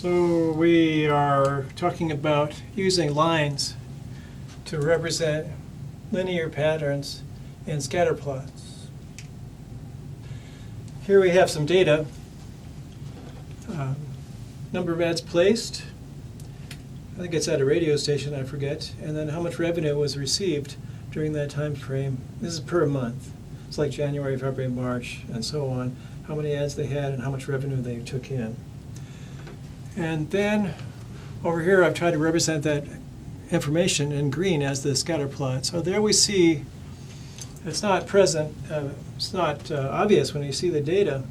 So we are talking about using lines to represent linear patterns in scatter plots. Here we have some data. Number of ads placed, I think it's at a radio station, I forget, and then how much revenue was received during that time frame. This is per month. It's like January, February, March, and so on. How many ads they had and how much revenue they took in. And then over here I've tried to represent that information in green as the scatter plot. So there we see, it's not present, it's not obvious when you see the data.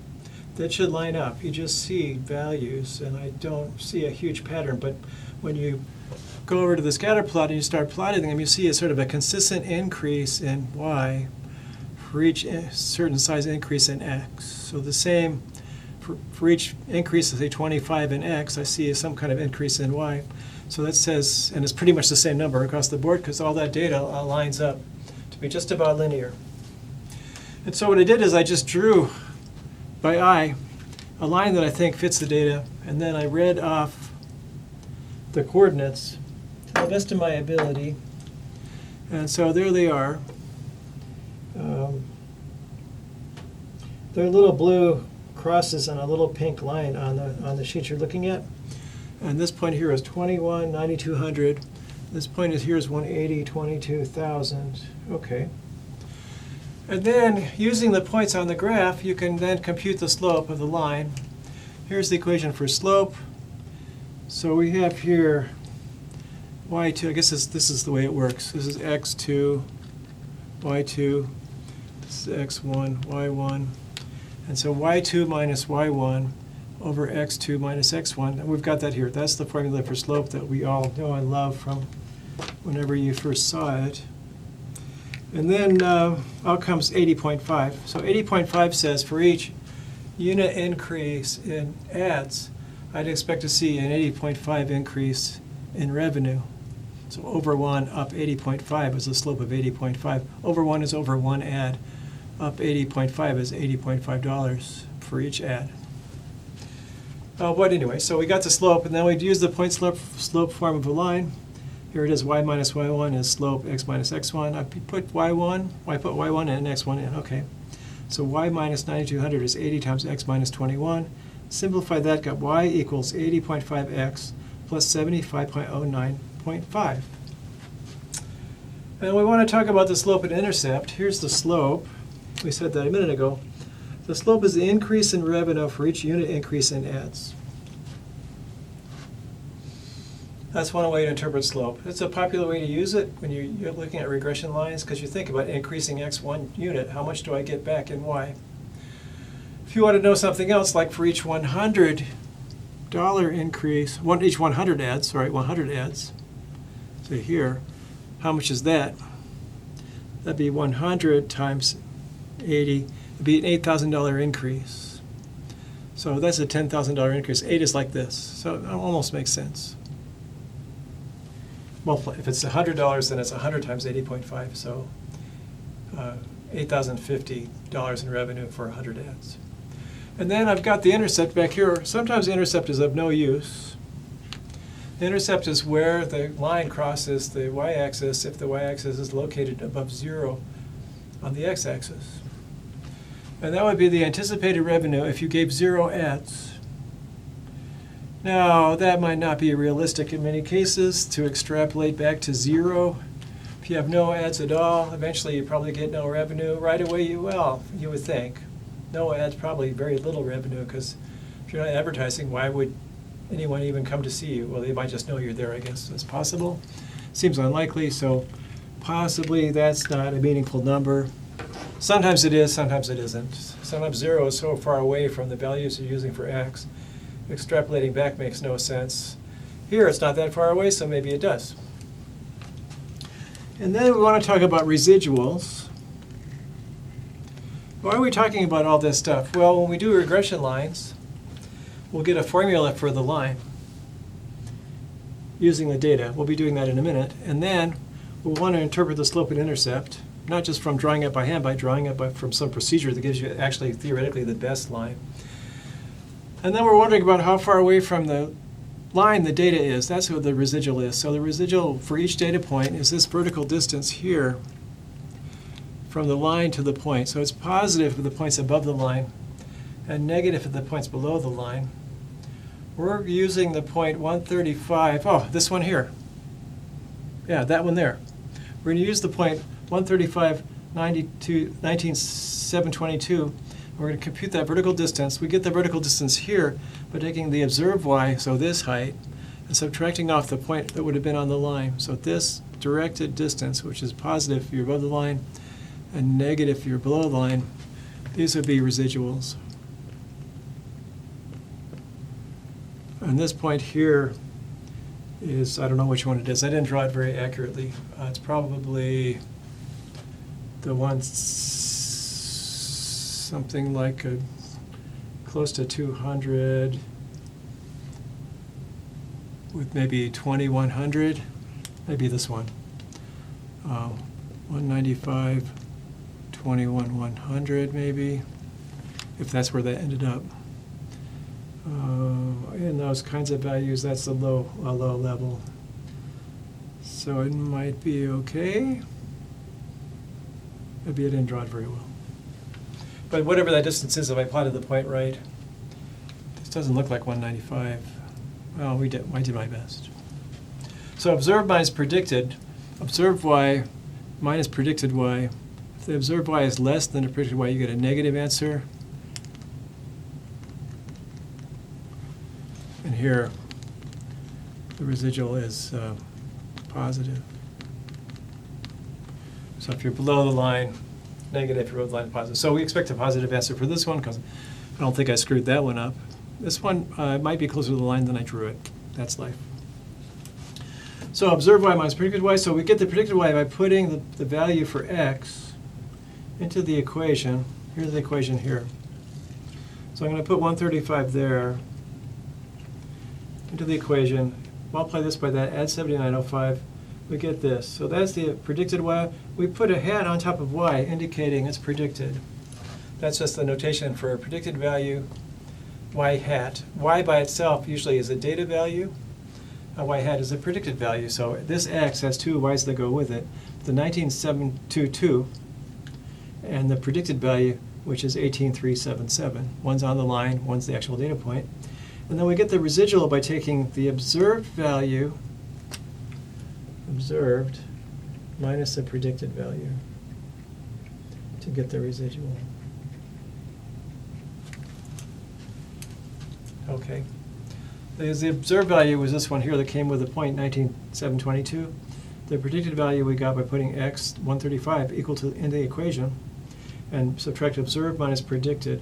That should line up. You just see values, and I don't see a huge pattern. But when you go over to the scatter plot and you start plotting them, you see a sort of a consistent increase in y for each certain size increase in x. So the same for each increase, say 25 in x, I see some kind of increase in y. So that says, and it's pretty much the same number across the board because all that data lines up to be just about linear. And so what I did is I just drew by eye a line that I think fits the data, and then I read off the coordinates to the best of my ability. And so there they are. They're little blue crosses on a little pink line on the sheet you're looking at. And this point here is 21, 9,200. This point is here is 180, 22,000. Okay. And then, using the points on the graph, you can then compute the slope of the line. Here's the equation for slope. So we have here y2, I guess this is the way it works. This is x2, y2, this is x1, y1. And so y2 minus y1 over x2 minus x1. And we've got that here. That's the formula for slope that we all know and love from whenever you first saw it. And then out comes 80.5. So 80.5 says for each unit increase in ads, I'd expect to see an 80.5 increase in revenue. So over 1 up 80.5 is the slope of 80.5. Over 1 is over 1 ad. Up 80.5 is $80.5 for each ad. Anyway, so we got the slope, and then we'd use the point slope form of a line. Here it is, y minus y1 is slope x minus x1. I put y1 and x1 in, okay. So y minus 9,200 is 80 times x minus 21. Simplify that, got y equals 80.5x plus 75.09.5. And we want to talk about the slope and intercept. Here's the slope. We said that a minute ago. The slope is the increase in revenue for each unit increase in ads. That's one way to interpret slope. It's a popular way to use it when you're looking at regression lines because you think about increasing x1 unit, how much do I get back in y? If you want to know something else, like for each $100 increase, each 100 ads, 100 ads, so here, how much is that? That'd be 100 times 80, it'd be an $8,000 increase. So that's a $10,000 increase. 8 is like this, so it almost makes sense. Well, if it's $100, then it's 100 times 80.5, so $8,050 in revenue for 100 ads. And then I've got the intercept back here. Sometimes the intercept is of no use. The intercept is where the line crosses the y-axis if the y-axis is located above 0 on the x-axis. And that would be the anticipated revenue if you gave 0 ads. Now, that might not be realistic in many cases to extrapolate back to 0. If you have no ads at all, eventually you probably get no revenue. Right away, you would think. No ads, probably very little revenue, because if you're not advertising, why would anyone even come to see you? Well, they might just know you're there, I guess. It's possible. Seems unlikely, so possibly that's not a meaningful number. Sometimes it is, sometimes it isn't. Sometimes 0 is so far away from the values you're using for x. Extrapolating back makes no sense. Here it's not that far away, so maybe it does. And then we want to talk about residuals. Why are we talking about all this stuff? Well, when we do regression lines, we'll get a formula for the line using the data. We'll be doing that in a minute. And then we'll want to interpret the slope and intercept, not just from drawing it by hand, by drawing it from some procedure that gives you actually theoretically the best line. And then we're wondering about how far away from the line the data is, that's what the residual is. So the residual for each data point is this vertical distance here from the line to the point. So it's positive for the points above the line and negative for the points below the line. We're using the point 135, oh, this one here. Yeah, that one there. We're going to use the point 135.19.722. We're going to compute that vertical distance. We get the vertical distance here by taking the observed y, so this height, and subtracting off the point that would have been on the line. So this directed distance, which is positive if you're above the line, and negative if you're below the line, these would be residuals. And this point here is, I don't know which one it is. I didn't draw it very accurately. It's probably the one something like close to 200 with maybe 2100, maybe this one. 195, 21,100 maybe, if that's where that ended up. In those kinds of values, that's a low level. So it might be okay. Maybe I didn't draw it very well. But whatever that distance is, if I plotted the point right, this doesn't look like 195. Well, I did my best. So observed minus predicted, observed y minus predicted y. If the observed y is less than the predicted y, you get a negative answer. And here, the residual is positive. So if you're below the line, negative, if you're above the line, positive. So we expect a positive answer for this one, because I don't think I screwed that one up. This one might be closer to the line than I drew it. That's life. So observed y minus predicted y. So we get the predicted y by putting the value for x into the equation. Here's the equation here. So I'm going to put 135 there into the equation, multiply this by that, add 7905, we get this. So that's the predicted y. We put a hat on top of y, indicating it's predicted. That's just the notation for a predicted value, y hat. Y by itself usually is a data value. A y hat is a predicted value. So this x has two y's that go with it. The 19722 and the predicted value, which is 18377. One's on the line, one's the actual data point. And then we get the residual by taking the observed value, observed, minus the predicted value to get the residual. Okay. The observed value was this one here that came with the point 19722. The predicted value we got by putting x 135 equal to in the equation, and subtract observed minus predicted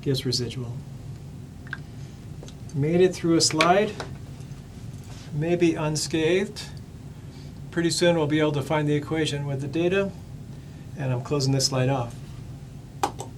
gives residual. Made it through a slide, maybe unscathed. Pretty soon we'll be able to find the equation with the data, and I'm closing this slide off.